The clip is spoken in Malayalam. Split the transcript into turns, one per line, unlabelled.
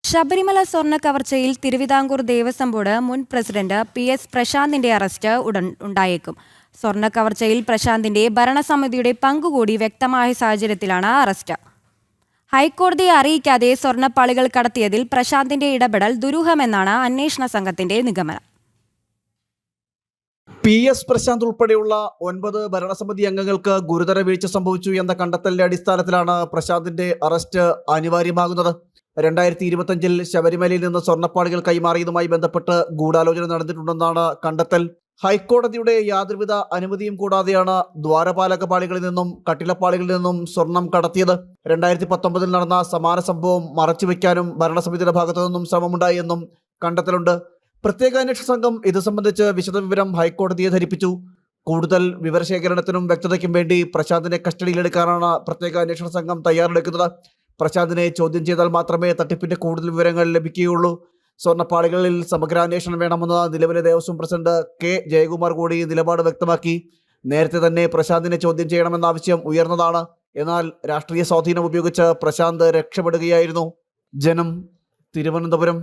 ശബരിമല സ്വർണ്ണ കവർച്ചയിൽ തിരുവിതാംകൂർ ദേവസ്വം ബോർഡ് മുൻ പ്രസിഡന്റ് PS പ്രശാന്തിന്റെ അറസ്റ്റ് ഉടൻ ഉണ്ടായേക്കും. സ്വർണ്ണ കവർച്ചയിൽ പ്രശാന്തിന്റെ ഭരണസമിതിയുടെ പങ്കുകൂടി വ്യക്തമായ സാഹചര്യത്തിലാണ് അറസ്റ്റ്. ഹൈക്കോടതിയെ അറിയിക്കാതെ സ്വർണ്ണപ്പാളികൾ കടത്തിയതിൽ പ്രശാന്തിന്റെ ഇടപെടൽ ദുരൂഹമെന്നാണ് അന്വേഷണ സംഘത്തിന്റെ നിഗമനം.
PS പ്രശാന്ത് ഉൾപ്പെടെയുള്ള 9 ഭരണസമിതി അംഗങ്ങൾക്ക് ഗുരുതര വീഴ്ച സംഭവിച്ചു എന്ന കണ്ടെത്തലിന്റെ അടിസ്ഥാനത്തിലാണ് പ്രശാന്തിന്റെ അറസ്റ്റ് അനിവാര്യമാകുന്നത്. 2025-ൽ ശബരിമലയിൽ നിന്ന് സ്വർണ്ണപ്പാളികൾ കൈമാറിയതുമായി ബന്ധപ്പെട്ട് ഗൂഢാലോചന നടന്നിട്ടുണ്ടെന്നാണ് കണ്ടെത്തൽ. ഹൈക്കോടതിയുടെ യാതൊരുവിധ അനുമതിയും കൂടാതെയാണ് ദ്വാരപാലക പാളികളിൽ നിന്നും കട്ടിളപ്പാളികളിൽ നിന്നും സ്വർണം കടത്തിയത്. 2019-ൽ നടന്ന സമാന സംഭവം മറച്ചുവെക്കാനും ഭരണസമിതിയുടെ ഭാഗത്തു നിന്നും ശ്രമമുണ്ടായി എന്നും കണ്ടെത്തലുണ്ട്. പ്രത്യേക അന്വേഷണ സംഘം ഇത് സംബന്ധിച്ച് വിശദവിവരം ഹൈക്കോടതിയെ ധരിപ്പിച്ചു. കൂടുതൽ വിവരശേഖരണത്തിനും വ്യക്തതയ്ക്കും വേണ്ടി പ്രശാന്തിനെ കസ്റ്റഡിയിലെടുക്കാനാണ് പ്രത്യേക അന്വേഷണ സംഘം തയ്യാറെടുക്കുന്നത്. പ്രശാന്തിനെ ചോദ്യം ചെയ്താൽ മാത്രമേ തട്ടിപ്പിന്റെ കൂടുതൽ വിവരങ്ങൾ ലഭിക്കുകയുള്ളൂ. സ്വർണ്ണപ്പാളികളിൽ സമഗ്രാന്വേഷണം വേണമെന്ന് നിലവിലെ ദേവസ്വം പ്രസിഡന്റ് K. ജയകുമാർ കൂടി നിലപാട് വ്യക്തമാക്കി. നേരത്തെ തന്നെ പ്രശാന്തിനെ ചോദ്യം ചെയ്യണമെന്ന ആവശ്യം ഉയർന്നതാണ്. എന്നാൽ രാഷ്ട്രീയ സ്വാധീനം ഉപയോഗിച്ച് പ്രശാന്ത് രക്ഷപ്പെടുകയായിരുന്നു. ജനം, തിരുവനന്തപുരം.